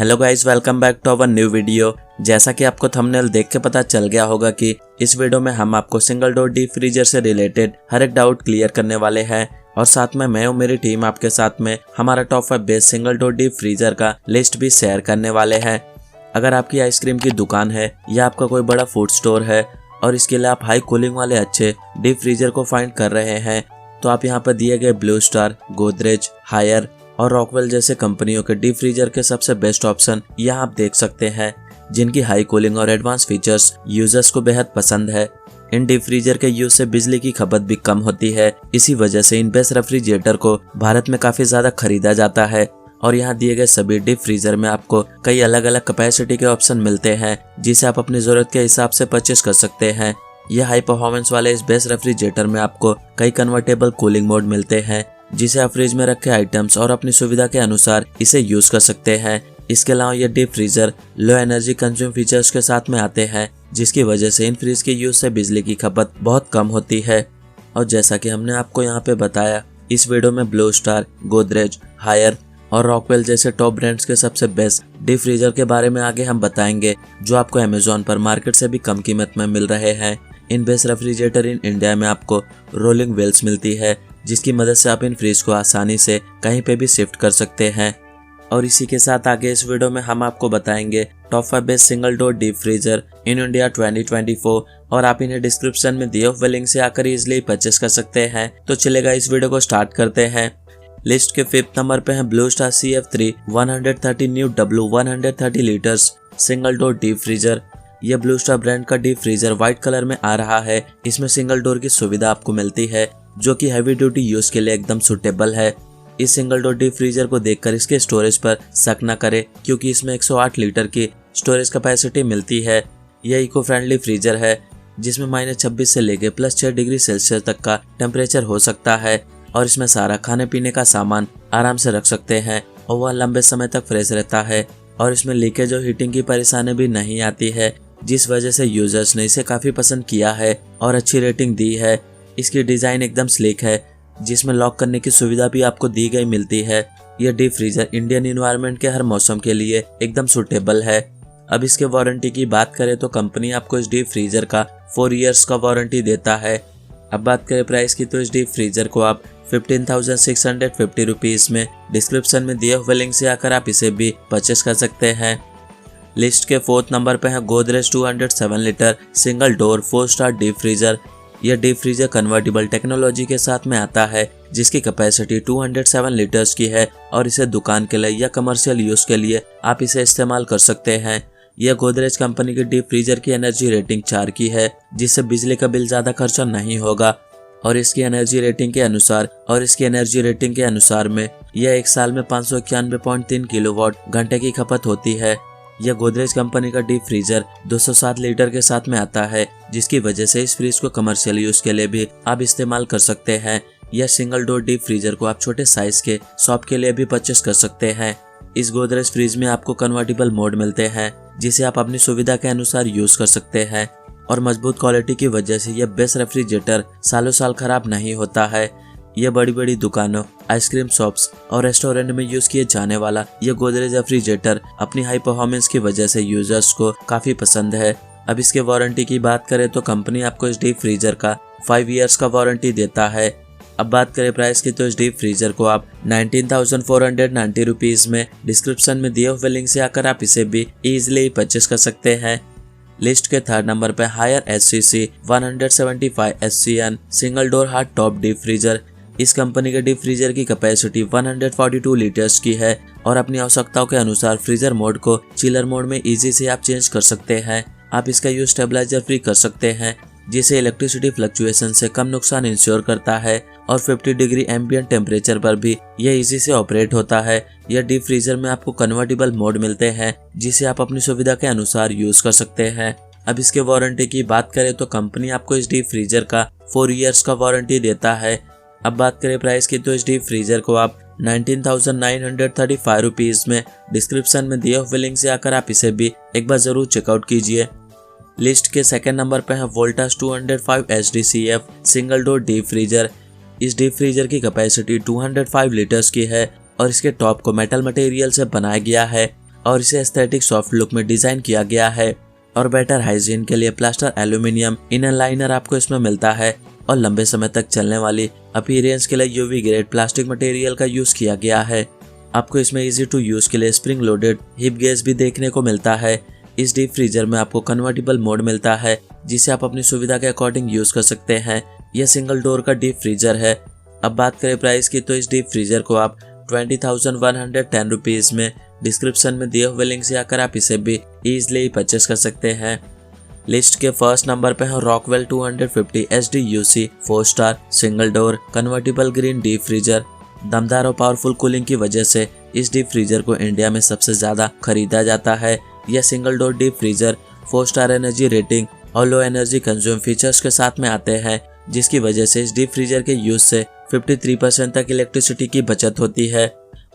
Hello guys, welcome back to our new video. जैसा कि आपको थंबनेल देख के पता चल गया होगा कि इस वीडियो में हम आपको सिंगल डोर डीप फ्रीजर से रिलेटेड हर एक डाउट क्लियर करने वाले हैं और साथ में मैं और मेरी टीम आपके साथ में हमारा top 5 best single door deep freezer का लिस्ट भी शेयर करने वाले हैं। अगर आपकी आइसक्रीम की दुकान है या आपका कोई बड़ा फूड स्टोर है और इसके लिए आप हाई कूलिंग वाले अच्छे डीप फ्रीजर को फाइंड कर रहे हैं तो आप यहाँ पर दिए गए ब्लू स्टार, गोदरेज, हायर और रॉकवेल जैसे कंपनियों के डीप फ्रीजर के सबसे बेस्ट ऑप्शन यहाँ आप देख सकते हैं, जिनकी हाई कूलिंग और एडवांस फीचर्स यूजर्स को बेहद पसंद है। इन डीप फ्रीजर के यूज से बिजली की खपत भी कम होती है। इसी वजह से इन बेस्ट रेफ्रिजरेटर को भारत में काफी ज्यादा खरीदा जाता है और यहाँ दिए गए सभी डीप फ्रीजर में आपको कई अलग अलग कैपेसिटी के ऑप्शन मिलते हैं, जिसे आप अपनी जरूरत के हिसाब से परचेस कर सकते हैं। यह हाई परफॉर्मेंस वाले इस बेस्ट रेफ्रिजरेटर में आपको कई कन्वर्टेबल कूलिंग मोड मिलते हैं, जिसे आप फ्रिज में रखे आइटम्स और अपनी सुविधा के अनुसार इसे यूज कर सकते हैं। इसके अलावा ये deep freezer low energy consume features के साथ में आते हैं, जिसकी वजह से इन फ्रिज के यूज से बिजली की खपत बहुत कम होती है। और जैसा कि हमने आपको यहाँ पे बताया, इस वीडियो में ब्लू स्टार, गोदरेज, हायर और रॉकवेल जैसे टॉप ब्रांड्स के सबसे बेस्ट डीप फ्रीजर के बारे में आगे हम बताएंगे, जो आपको अमेजोन पर मार्केट से भी कम कीमत में मिल रहे हैं। In best refrigerator in India में आपको रोलिंग व्हील्स मिलती है, जिसकी मदद से आप इन फ्रिज को आसानी से कहीं पे भी शिफ्ट कर सकते हैं। और इसी के साथ आगे इस वीडियो में हम आपको बताएंगे top 5 best single door deep freezer in India 2024 और आप इन्हें डिस्क्रिप्शन में दिए हुए लिंक से आकर इजिली परचेस कर सकते हैं। तो चलेगा, इस वीडियो को स्टार्ट करते हैं। लिस्ट के 5th नंबर पे है blue star CF3 130 new W 130 litres single door deep freezer. यह ब्लू स्टार ब्रांड का डीप फ्रीजर व्हाइट कलर में आ रहा है। इसमें सिंगल डोर की सुविधा आपको मिलती है, जो कि हैवी ड्यूटी यूज के लिए एकदम सुटेबल है। इस सिंगल डोर डीप फ्रीजर को देखकर इसके स्टोरेज पर शक न करें, क्योंकि इसमें 108 लीटर की स्टोरेज कैपेसिटी मिलती है। यह इको फ्रेंडली फ्रीजर है, जिसमें -26 से लेकर +6 डिग्री सेल्सियस तक का टेम्परेचर हो सकता है और इसमें सारा खाने पीने का सामान आराम से रख सकते हैं और वह लंबे समय तक फ्रेश रहता है। और इसमें लीकेज और हीटिंग की परेशानी भी नहीं आती है, जिस वजह से यूजर्स ने इसे काफी पसंद किया है और अच्छी रेटिंग दी है। इसकी डिजाइन एकदम स्लिक है, जिसमें लॉक करने की सुविधा भी आपको दी गई मिलती है। यह डीप फ्रीजर इंडियन एनवायरनमेंट के हर मौसम के लिए एकदम सुटेबल है। अब इसके वारंटी की बात करें तो कंपनी आपको इस डीप फ्रीजर का 4 इयर्स का वारंटी देता है। अब बात करें प्राइस की, तो इस डीप फ्रीजर को आप 15,650 रुपीज में डिस्क्रिप्शन में दिए हुए लिंक से आकर आप इसे भी परचेस कर सकते हैं। लिस्ट के 4th नंबर पे है Godrej 207 litre single door 4 star deep freezer. यह डीप फ्रीजर कन्वर्टेबल टेक्नोलॉजी के साथ में आता है, जिसकी कैपेसिटी 207 लीटर्स की है और इसे दुकान के लिए या कमर्शियल यूज के लिए आप इसे इस्तेमाल कर सकते हैं। यह गोदरेज कंपनी की डीप फ्रीजर की एनर्जी रेटिंग 4 की है, जिससे बिजली का बिल ज्यादा खर्चा नहीं होगा। और इसकी एनर्जी रेटिंग के अनुसार में यह एक साल में 591.3 किलोवाट घंटे की खपत होती है। यह गोदरेज कंपनी का डीप फ्रीजर 207 लीटर के साथ में आता है, जिसकी वजह से इस फ्रिज को कमर्शियल यूज के लिए भी आप इस्तेमाल कर सकते हैं। यह सिंगल डोर डीप फ्रीजर को आप छोटे साइज के शॉप के लिए भी परचेस कर सकते हैं। इस गोदरेज फ्रिज में आपको कन्वर्टेबल मोड मिलते हैं, जिसे आप अपनी सुविधा के अनुसार यूज कर सकते हैं। और मजबूत क्वालिटी की वजह से यह बेस्ट रेफ्रिजरेटर सालों साल खराब नहीं होता है। यह बड़ी बड़ी दुकानों, आइसक्रीम शॉप्स और रेस्टोरेंट में यूज किए जाने वाला यह गोदरेज रेफ्रिजरेटर अपनी हाई परफॉर्मेंस की वजह से यूजर्स को काफी पसंद है। अब इसके वारंटी की बात करें तो कंपनी आपको इस डीप फ्रीजर का 5 इयर्स का वारंटी देता है। अब बात करें प्राइस की, तो इस डीप फ्रीजर को आप 19,490 रुपीज में डिस्क्रिप्शन में दिए हुए लिंक से आकर आप इसे भी इजिली परचेस कर सकते हैं। लिस्ट के 3rd नंबर पर Haier HCC 175 SCN single door hard top deep freezer. इस कंपनी के डीप फ्रीजर की कैपेसिटी 142 लीटर्स की है और अपनी आवश्यकताओं के अनुसार फ्रीजर मोड को चिलर मोड में इजी से आप चेंज कर सकते हैं। आप इसका यूज स्टेबलाइजर फ्री कर सकते हैं, जिसे इलेक्ट्रिसिटी फ्लक्चुएशन से कम नुकसान इंश्योर करता है और 50 डिग्री एम्बिएंट टेम्परेचर पर भी यह इजी से ऑपरेट होता है। यह डीप फ्रीजर में आपको कन्वर्टेबल मोड मिलते हैं, जिसे आप अपनी सुविधा के अनुसार यूज कर सकते हैं। अब इसके वारंटी की बात करें तो कंपनी आपको इस डीप फ्रीजर का 4 इयर्स का वारंटी देता है। अब बात करें प्राइस की, तो इस डीप फ्रीजर को आप 19,935 रुपीज में डिस्क्रिप्शन में दिए हुए लिंक से आकर आप इसे भी एक बार जरूर चेकआउट कीजिए। लिस्ट के 2nd नंबर पर है Voltas 205 HDCF single door deep freezer. इस डीप फ्रीजर की कैपेसिटी 205 लीटर्स की है और इसके टॉप को मेटल मटेरियल से बनाया गया है और इसे एस्थेटिक सॉफ्ट लुक में डिजाइन किया गया है। और बेटर हाइजीन के लिए प्लास्टर एल्यूमिनियम इनर लाइनर आपको इसमें मिलता है और लंबे समय तक चलने वाली अपीयरेंस के लिए यूवी ग्रेड प्लास्टिक मटेरियल का यूज किया गया है। आपको इसमें इजी टू यूज के लिए स्प्रिंग लोडेड हिप गेज भी देखने को मिलता है। इस डीप फ्रीजर में आपको कन्वर्टेबल मोड मिलता है जिसे आप अपनी सुविधा के अकॉर्डिंग यूज कर सकते हैं। यह सिंगल डोर का डीप फ्रीजर है। अब बात करें प्राइस की, तो इस डीप फ्रीजर को आप 20,110 रुपीज में डिस्क्रिप्शन में दिए हुए लिंक से आकर आप इसे भी इजीली परचेस कर सकते हैं। लिस्ट के फर्स्ट नंबर पे है Rockwell 250 SDUC 4 star single door convertible green deep freezer. दमदार और पावरफुल कूलिंग की वजह से इस डीप फ्रीजर को इंडिया में सबसे ज्यादा खरीदा जाता है। यह single door deep freezer 4 star energy rating और लो एनर्जी कंज्यूम फीचर्स के साथ में आते हैं, जिसकी वजह से इस डीप फ्रीजर के यूज से 53% तक इलेक्ट्रिसिटी की बचत होती है।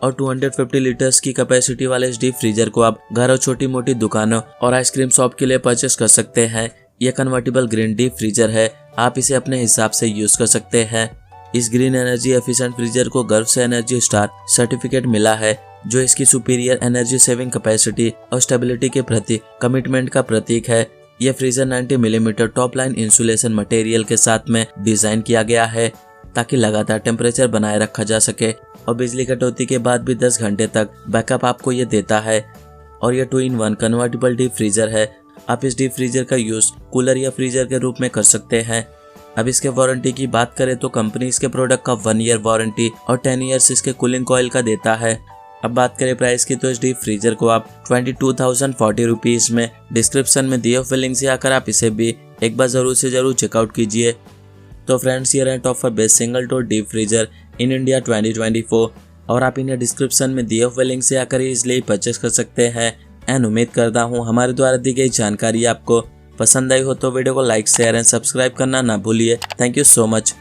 और 250 लीटर्स की कैपेसिटी वाले इस डीप फ्रीजर को आप घर और छोटी मोटी दुकानों और आइसक्रीम शॉप के लिए परचेस कर सकते हैं। यह कन्वर्टेबल ग्रीन डीप फ्रीजर है, आप इसे अपने हिसाब से यूज कर सकते हैं। इस ग्रीन एनर्जी एफिशिएंट फ्रीजर को गर्व से एनर्जी स्टार सर्टिफिकेट मिला है, जो इसकी सुपीरियर एनर्जी सेविंग कैपेसिटी और स्टेबिलिटी के प्रति कमिटमेंट का प्रतीक है। यह freezer 90 millimetre top line insulation material के साथ में डिजाइन किया गया है ताकि लगातार टेम्परेचर बनाए रखा जा सके और बिजली कटौती के बाद भी 10 घंटे तक बैकअप आपको ये देता है। और यह 2-in-1 कन्वर्टेबल डीप फ्रीजर है। आप इस डीप फ्रीजर का यूज कूलर या फ्रीजर के रूप में कर सकते हैं। अब इसके वारंटी की बात करें तो कंपनी इसके प्रोडक्ट का 1 ईयर वारंटी और 10 ईयर्स इसके कूलिंग कॉइल का देता है। अब बात करें प्राइस की, तो इस डीप फ्रीजर को आप 22,040 रुपीज में डिस्क्रिप्शन में दिए हुए लिंक से आकर आप इसे भी एक बार जरूर से जरूर चेकआउट कीजिए। तो फ्रेंड्स, ये रहे top 5 best single door deep freezer in India 2024 और आप इन्हें डिस्क्रिप्शन में दिए हुए लिंक से आकर इसलिए परचेस कर सकते हैं। एंड उम्मीद करता हूँ हमारे द्वारा दी गई जानकारी आपको पसंद आई हो तो वीडियो को लाइक शेयर एंड सब्सक्राइब करना ना भूलिए। Thank you so much.